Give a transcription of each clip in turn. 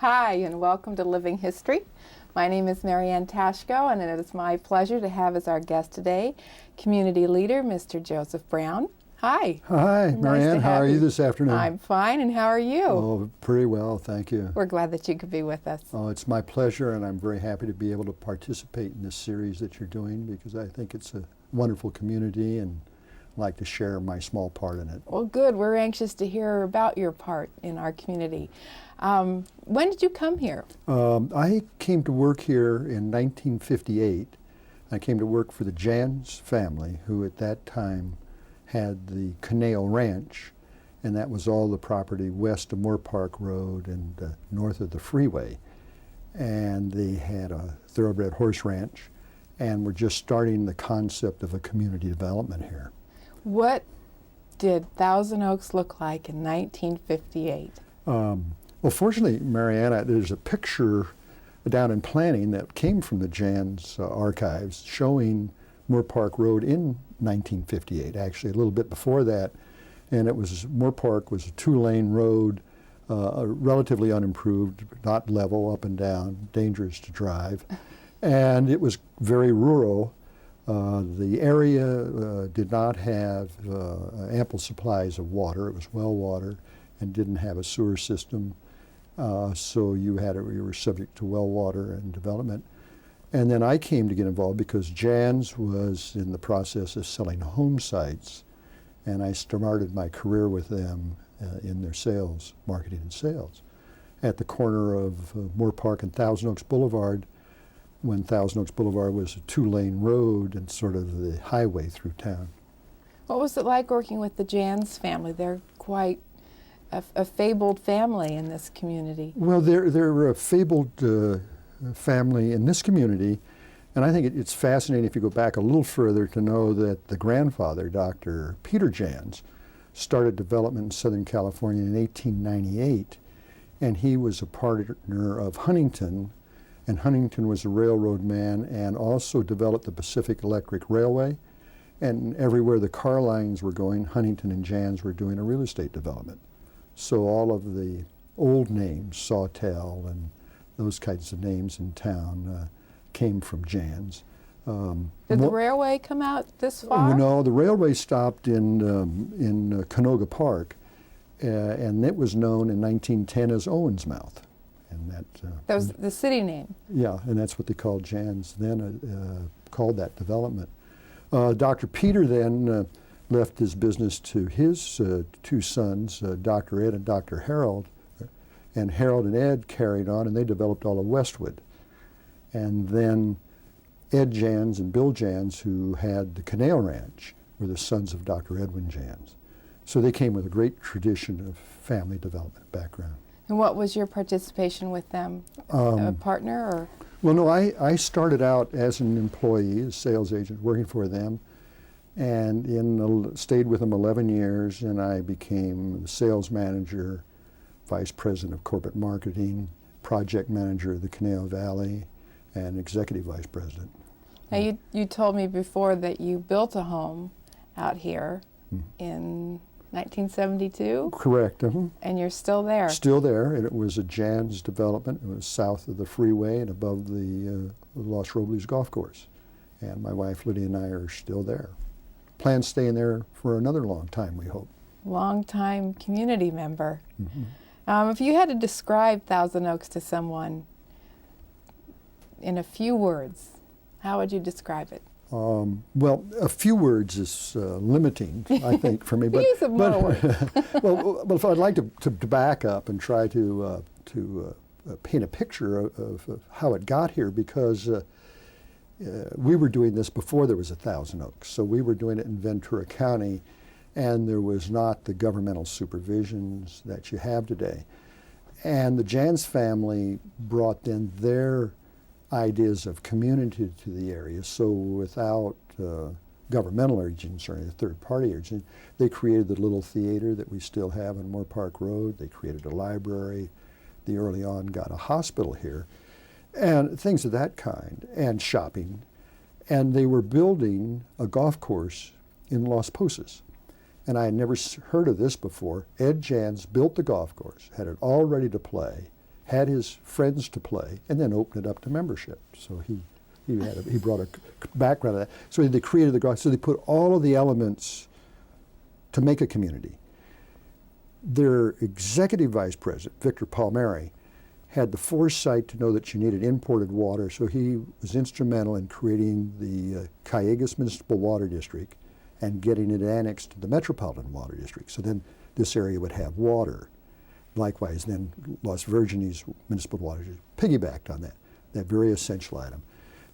Hi, and welcome to Living History. My name is Marianne Tashko, and it is my pleasure to have as our guest today community leader, Mr. Joseph Brown. Hi. Hi, Nice Marianne. to How have are you this afternoon? I'm fine, and how are you? Oh, pretty well, thank you. We're glad that you could be with us. Oh, it's my pleasure, and I'm very happy to be able to participate in this series that you're doing because I think it's a wonderful community and I'd like to share my small part in it. Well, good. We're anxious to hear about your part in our community. When did you come here? I came to work here in 1958. I came to work for the Jans family, who at that time had the Canale Ranch, and that was all the property west of Moore Park Road and north of the freeway. And they had a thoroughbred horse ranch, and we're just starting the concept of a community development here. What did Thousand Oaks look like in 1958? Well, fortunately, Marianne, there's a picture down in planning that came from the Jans archives showing Moore Park Road in 1958, actually a little bit before that. And it was, Moore Park was a two-lane road, relatively unimproved, not level, up and down, dangerous to drive. And it was very rural. The area did not have ample supplies of water. It was well water and didn't have a sewer system. So you were subject to well water and development. And then I came to get involved because Jans was in the process of selling home sites, and I started my career with them in their sales, marketing and sales, at the corner of Moore Park and Thousand Oaks Boulevard, when Thousand Oaks Boulevard was a two-lane road and sort of the highway through town. What was it like working with the Jans family? They're quite a fabled family in this community. Well, they're a fabled family in this community, and I think it's fascinating if you go back a little further to know that the grandfather, Dr. Peter Jans, started development in Southern California in 1898, and he was a partner of Huntington, and Huntington was a railroad man and also developed the Pacific Electric Railway, and everywhere the car lines were going, Huntington and Jans were doing a real estate development. So all of the old names, Sawtell and those kinds of names in town came from Jans. Did the railway come out this far? No, the railway stopped in Canoga Park, and it was known in 1910 as Owens Mouth. And that was the city name? Yeah, and that's what they called Jans then, called that development. Dr. Peter then left his business to his two sons, Dr. Ed and Dr. Harold, and Harold and Ed carried on, and they developed all of Westwood. And then Ed Jans and Bill Jans, who had the Canale Ranch, were the sons of Dr. Edwin Jans. So they came with a great tradition of family development background. And what was your participation with them? A partner or? Well, no, I started out as an employee, a sales agent, working for them, and stayed with them 11 years, and I became the sales manager, vice president of corporate marketing, project manager of the Canale Valley, and executive vice president. Now, you told me before that you built a home out here in 1972? Correct. And you're still there? Still there, and it was a Jans development. It was south of the freeway and above the Los Robles golf course. And my wife Lydia and I are still there. Plan staying there for another long time, we hope. Long-time community member. If you had to describe Thousand Oaks to someone in a few words, how would you describe it? Well, a few words is limiting, I think, for me. But, use some more words. well, if I'd like to back up and try to paint a picture of how it got here, because we were doing this before there was a Thousand Oaks. So we were doing it in Ventura County, and there was not the governmental supervisions that you have today. And the Jans family brought in their ideas of community to the area. So without governmental agents or any third-party agents, they created the little theater that we still have on Moore Park Road. They created a library. They early on got a hospital here, and things of that kind, and shopping. And they were building a golf course in Las Posas. And I had never heard of this before. Ed Jans built the golf course, had it all ready to play, had his friends to play, and then opened it up to membership. So he brought a background of that. So they created the garage. So they put all of the elements to make a community. Their executive vice president, Victor Palmieri, had the foresight to know that you needed imported water, so he was instrumental in creating the Callejas Municipal Water District and getting it annexed to the Metropolitan Water District. So then this area would have water. Likewise, then Las Virgenes Municipal Water District piggybacked on that very essential item.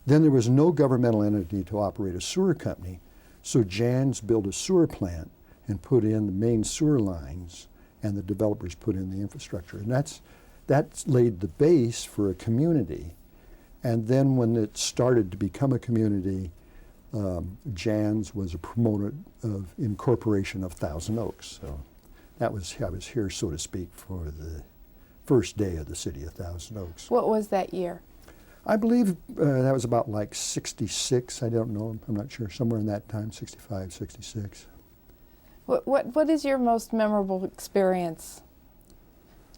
Then there was no governmental entity to operate a sewer company, so Jan's built a sewer plant and put in the main sewer lines, and the developers put in the infrastructure. And that's laid the base for a community. And then when it started to become a community, Jan's was a promoter of incorporation of Thousand Oaks. So I was here, so to speak, for the first day of the city of Thousand Oaks. What was that year? I believe that was about like 66. I don't know. I'm not sure. Somewhere in that time, 65, 66. What is your most memorable experience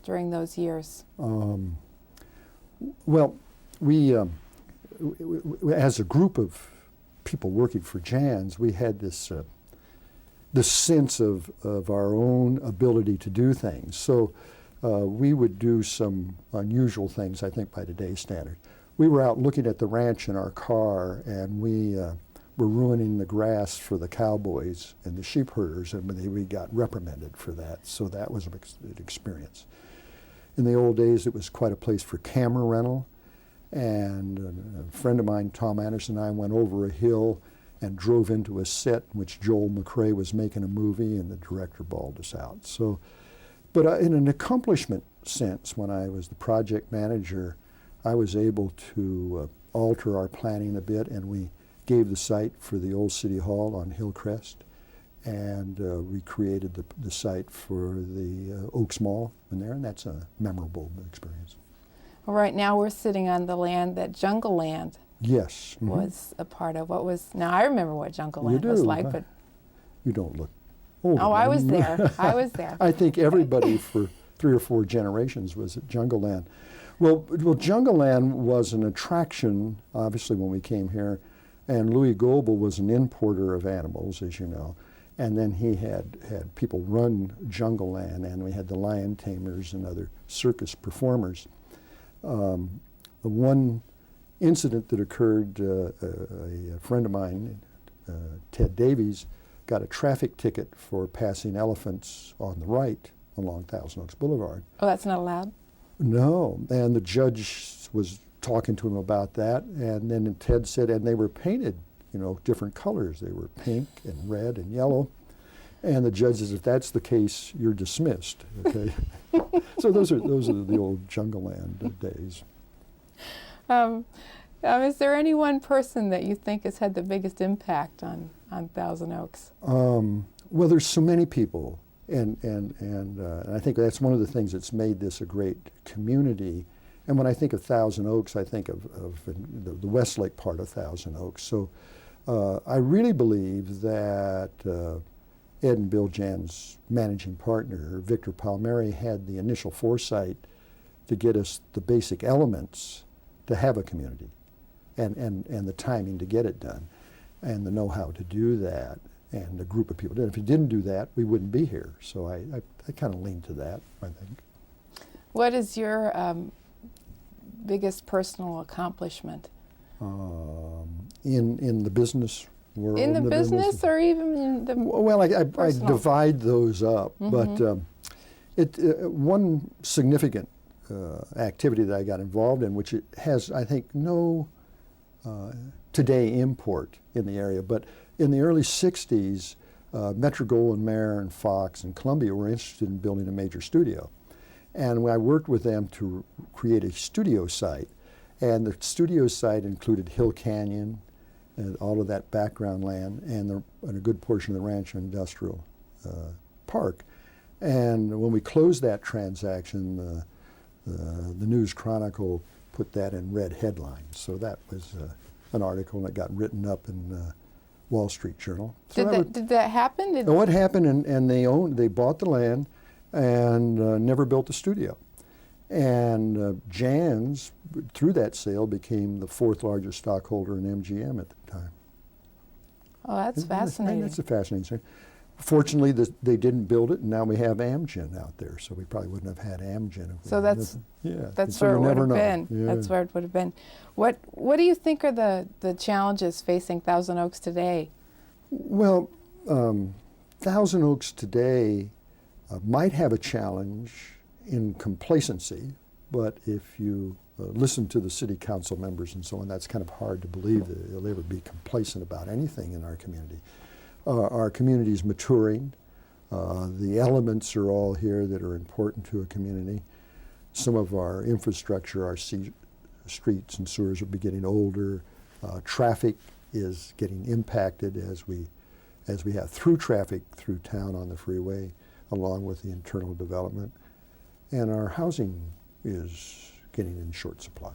during those years? Well, we as a group of people working for Jan's, we had this sense of our own ability to do things. So we would do some unusual things, I think, by today's standard. We were out looking at the ranch in our car, and we were ruining the grass for the cowboys and the sheep herders, and we got reprimanded for that. So that was an experience. In the old days, it was quite a place for camera rental, and a friend of mine, Tom Anderson, and I went over a hill and drove into a set in which Joel McRae was making a movie, and the director bawled us out. So, but in an accomplishment sense, when I was the project manager, I was able to alter our planning a bit, and we gave the site for the old City Hall on Hillcrest, and we created the site for the Oaks Mall in there, and that's a memorable experience. Well, right now we're sitting on the land that Jungle Land Yes. was a part of. Now I remember what Jungle Land was like, but you don't look old. oh, I was there. I was there. I think everybody for 3 or 4 generations was at Jungle Land. Well, Jungle Land was an attraction, obviously, when we came here, and Louis Goebel was an importer of animals, as you know, and then he had people run Jungle Land, and we had the lion tamers and other circus performers. The one incident that occurred, a friend of mine, Ted Davies, got a traffic ticket for passing elephants on the right along Thousand Oaks Boulevard. Oh, that's not allowed? No, and the judge was talking to him about that, and then Ted said, and they were painted, different colors. They were pink and red and yellow. And the judge says, if that's the case, you're dismissed. Okay. So those are the old Jungle Land days. Is there any one person that you think has had the biggest impact on Thousand Oaks? Well, there's so many people, and I think that's one of the things that's made this a great community. And when I think of Thousand Oaks, I think of the Westlake part of Thousand Oaks. So I really believe that Ed and Bill Jan's managing partner, Victor Palmieri, had the initial foresight to get us the basic elements to have a community, and the timing to get it done, and the know-how to do that, and a group of people did. If he didn't do that, we wouldn't be here. So I kind of lean to that, I think. What is your biggest personal accomplishment? In the business world? In the business or even in the Well, I personal? divide those up, but one significant activity that I got involved in, which it has, I think, no today import in the area, but in the early 60s, Metro-Goldwyn-Mayer and Fox and Columbia were interested in building a major studio. And I worked with them to create a studio site. And the studio site included Hill Canyon, and all of that background land, and a good portion of the Rancho Industrial Park. And when we closed that transaction, the News Chronicle put that in red headlines. So that was an article that got written up in Wall Street Journal. So did that happen? It happened, and they bought the land and never built the studio. And Jan's, through that sale, became the fourth largest stockholder in MGM at the time. Oh, that's fascinating. That's a fascinating story. Fortunately, they didn't build it, and now we have Amgen out there, so we probably wouldn't have had Amgen. If So that's so where it you would never have know. been. Yeah. That's where it would have been. What do you think are the challenges facing Thousand Oaks today? Well, Thousand Oaks today might have a challenge in complacency, but if you listen to the city council members and so on, that's kind of hard to believe that they'll ever be complacent about anything in our community. Our community is maturing. The elements are all here that are important to a community. Some of our infrastructure, our streets and sewers will be getting older. Traffic is getting impacted as we have through traffic through town on the freeway, along with the internal development. And our housing is getting in short supply.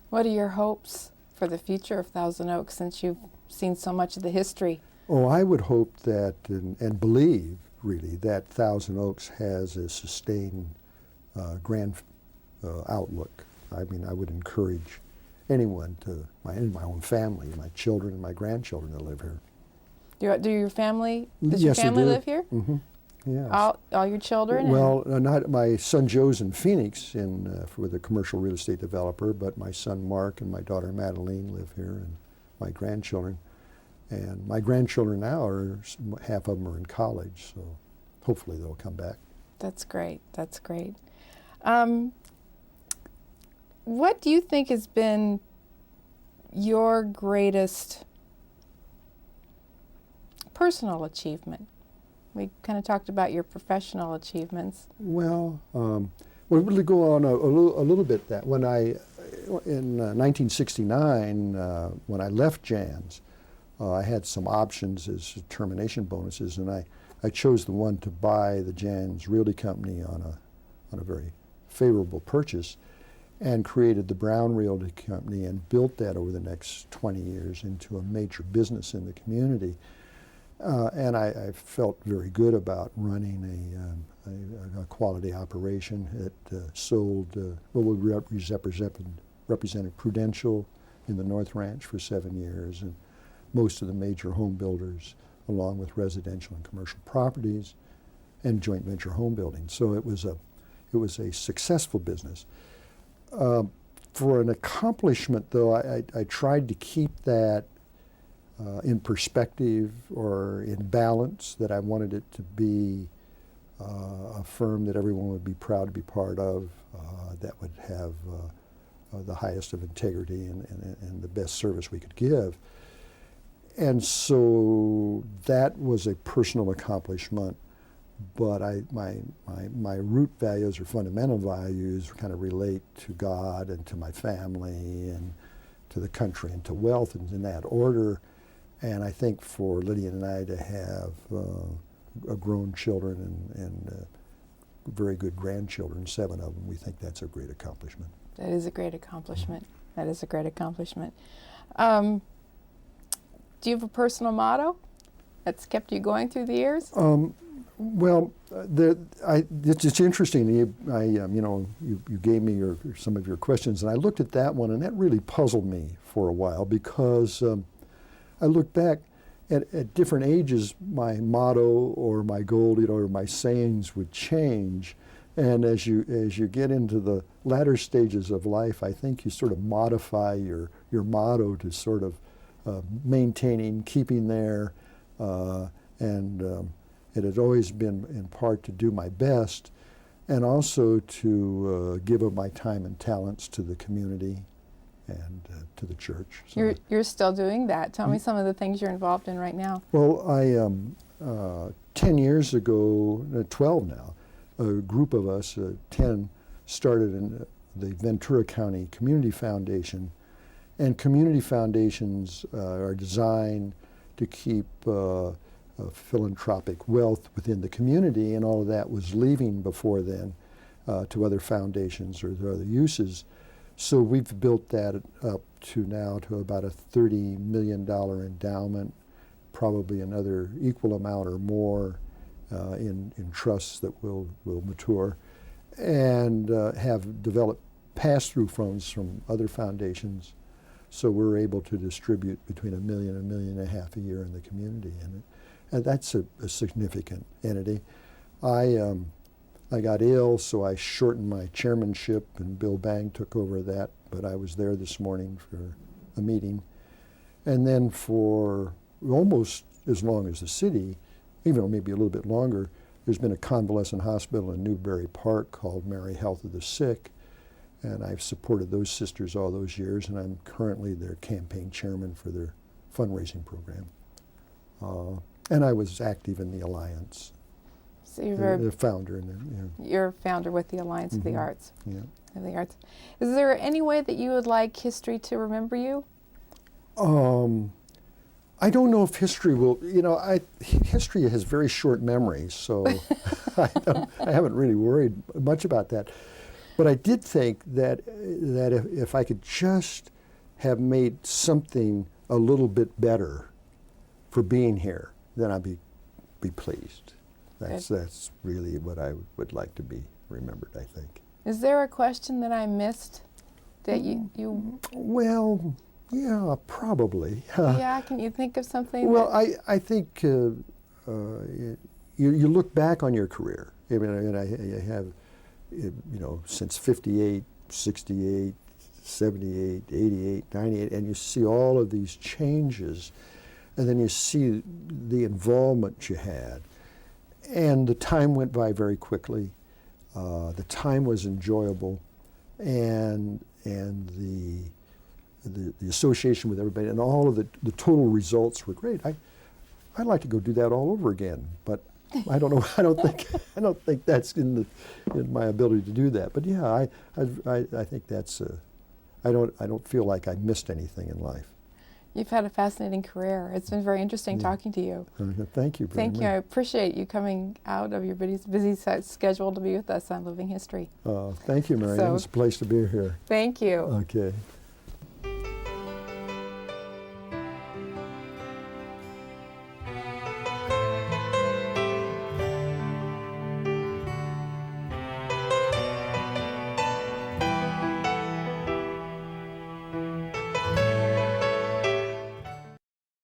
What are your hopes for the future of Thousand Oaks, since you've seen so much of the history? Oh, I would hope that and believe, really, that Thousand Oaks has a sustained grand outlook. I mean, I would encourage anyone in my own family, my children and my grandchildren to live here. Do your family, does Yes, your they family do. live here? Mm-hmm. Yes. All your children? Well, not my son Joe's in Phoenix with a commercial real estate developer, but my son Mark and my daughter Madeline live here, and my grandchildren. And my grandchildren now half of them are in college, so hopefully they'll come back. That's great. That's great. What do you think has been your greatest personal achievement? We kind of talked about your professional achievements. Well, we'll really go on a little bit that when in 1969, when I left Jan's, I had some options as termination bonuses, and I chose the one to buy the Jan's Realty Company on a very favorable purchase, and created the Brown Realty Company and built that over the next 20 years into a major business in the community. And I felt very good about running a quality operation. It sold, we represented Prudential in the North Ranch for 7 years, and most of the major home builders, along with residential and commercial properties and joint venture home building. So it was a successful business. For an accomplishment, though, I tried to keep that in perspective or in balance, that I wanted it to be a firm that everyone would be proud to be part of, that would have the highest of integrity and the best service we could give. And so that was a personal accomplishment, but my root values or fundamental values kind of relate to God and to my family and to the country and to wealth, and in that order. And I think for Lydia and I to have grown children and very good grandchildren, 7 of them, we think that's a great accomplishment. That is a great accomplishment. That is a great accomplishment. Do you have a personal motto that's kept you going through the years? Well, it's interesting. You gave me some of your questions, and I looked at that one, and that really puzzled me for a while, because I look back at different ages, my motto or my goal, or my sayings would change. And as you get into the latter stages of life, I think you sort of modify your motto to sort of maintaining, keeping there, and it has always been in part to do my best, and also to give of my time and talents to the community and to the church. So You're still doing that. Tell me some of the things you're involved in right now. Well, 10 years ago, 12 now, a group of us, 10, started in the Ventura County Community Foundation. And community foundations are designed to keep philanthropic wealth within the community, and all of that was leaving before then to other foundations or to other uses. So we've built that up to now to about a $30 million endowment, probably another equal amount or more in trusts that will mature. and have developed pass-through funds from other foundations, so we're able to distribute between $1 million and $1.5 million a year in the community, and that's a significant entity. I got ill, so I shortened my chairmanship, and Bill Bang took over that, but I was there this morning for a meeting. And then for almost as long as the city, even though maybe a little bit longer, there's been a convalescent hospital in Newbury Park called Mary Health of the Sick, and I've supported those sisters all those years, and I'm currently their campaign chairman for their fundraising program. And I was active in the Alliance. So you're The founder. And you're founder with the Alliance of the Arts. yeah. Of the Arts. Is there any way that you would like history to remember you? I don't know if history will, history has very short memories, so I haven't really worried much about that. But I did think that if I could just have made something a little bit better for being here, then I'd be pleased. That's really what I would like to be remembered, I think. Is there a question that I missed that you Well, yeah, probably. yeah, can you think of something? Well, I think you look back on your career. I mean, I have, since 58, 68, 78, 88, 98, and you see all of these changes, and then you see the involvement you had. And the time went by very quickly. The time was enjoyable, and the association with everybody, and all of the total results were great. I'd like to go do that all over again, but I don't know. I don't think that's in my ability to do that. But yeah, I think that's. I don't feel like I missed anything in life. You've had a fascinating career. It's been very interesting talking to you. Thank you very much. Thank you. I appreciate you coming out of your busy schedule to be with us on Living History. Thank you, Marianne. It's a place to be here. Thank you. Okay.